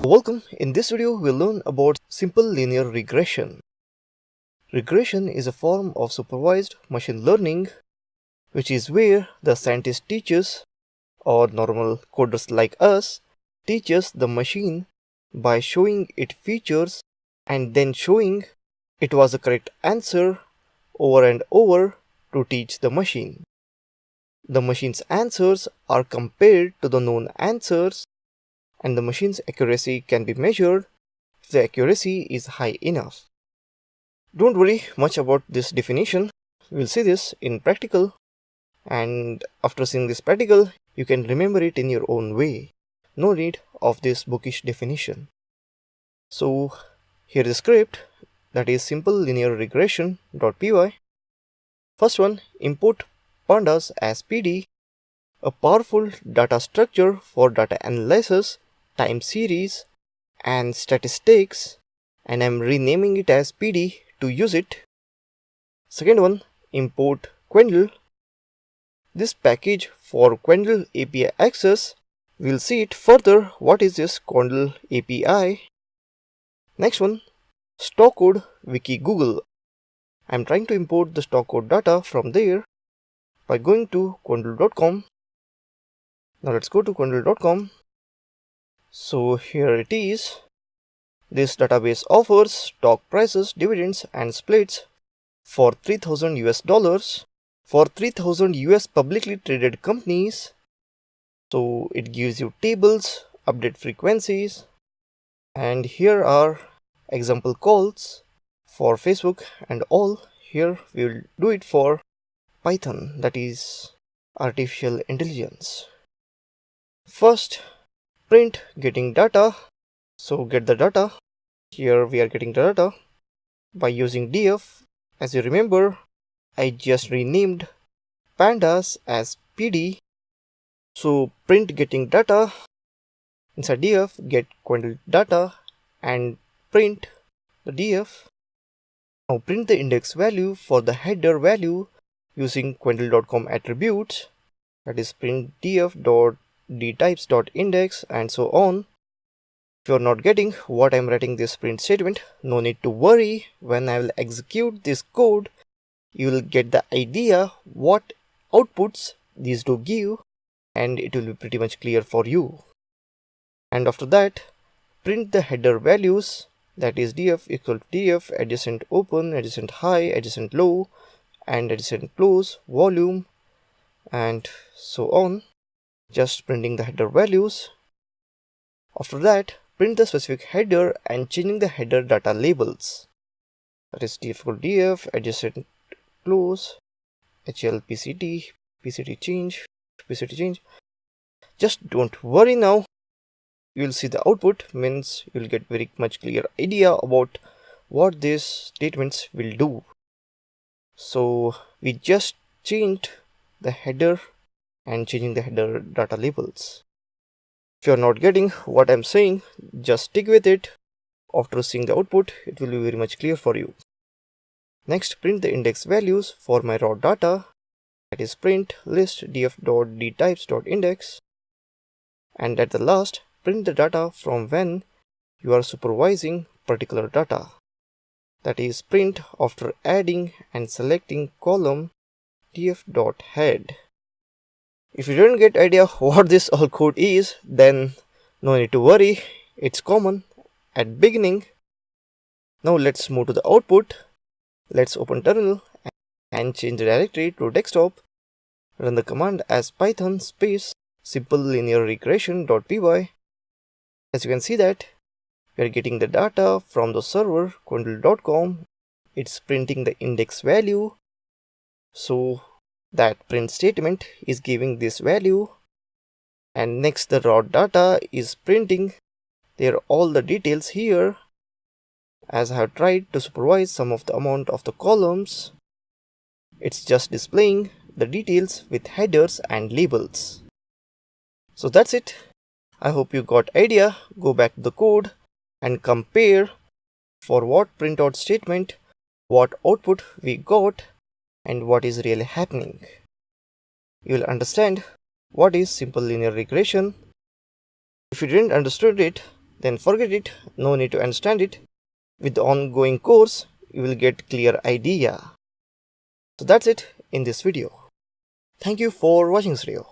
Welcome. In this video, we'll learn about simple linear regression. Regression is a form of supervised machine learning, which is where the scientist teaches, or normal coders like us, teaches the machine by showing it features and then showing it was the correct answer over and over to teach the machine. The machine's answers are compared to the known answers, and the machine's accuracy can be measured if the accuracy is high enough. Don't worry much about this definition. We'll see this in practical, and after seeing this practical, you can remember it in your own way. No need of this bookish definition. So here is the script, that is simple linear regression.py. First one, import pandas as PD, a powerful data structure for data analysis, time series, and statistics, and I'm renaming it as PD to use it. Second one, import Quendel. This package for Quendel API access. We'll see it further. What is this Quendel API? Next one, stock code wiki Google. I'm trying to import the stock code data from there by going to quendel.com. Now let's go to quendel.com. So here it is. This database offers stock prices, dividends, and splits for $3,000 for 3,000 US publicly traded companies. So it gives you tables, update frequencies, and here are example calls for Facebook and all. Here we will do it for Python, that is artificial intelligence. First, print getting data. So get the data. Here we are getting the data by using df. As you remember, I just renamed pandas as PD. So print getting data, inside df get Quendel data and print the df. Now print the index value for the header value using quendel.com attributes, that is print df.dtypes.index and so on. If you are not getting what I am writing this print statement, no need to worry. When I will execute this code, you will get the idea what outputs these do give, and it will be pretty much clear for you. And after that, print the header values, that is df equal to df adjacent open, adjacent high, adjacent low, and adjacent close, volume, and so on. Just printing the header values. After that, print the specific header and changing the header data labels, that is df equal to df adjacent close, hl pct, pct change, pct change. Just don't worry now. You will see the output, means you will get very much clear idea about what these statements will do. So we just changed the header and changing the header data labels. If you are not getting what I am saying, just stick with it. After seeing the output, it will be very much clear for you. Next, print the index values for my raw data, that is print list df.dtypes.index, and at the last, print the data from when you are supervising particular data, that is print after adding and selecting column df.head. If you don't get idea what this all code is, then no need to worry, it's common at beginning. Now let's move to the output. Let's open terminal and change the directory to desktop. Run the command as python space simple linear regression.py. As you can see that we are getting the data from the server quendel.com. It's printing the index value. So that print statement is giving this value, and next the raw data is printing. There are all the details here, as I have tried to supervise some of the amount of the columns. It's just displaying the details with headers and labels. So that's it. I hope you got idea. Go back to the code and compare for what printout statement, what output we got, and what is really happening. You will understand what is simple linear regression. If you didn't understand it, then forget it, no need to understand it. With the ongoing course, you will get clear idea. So that's it in this video. Thank you for watching this video.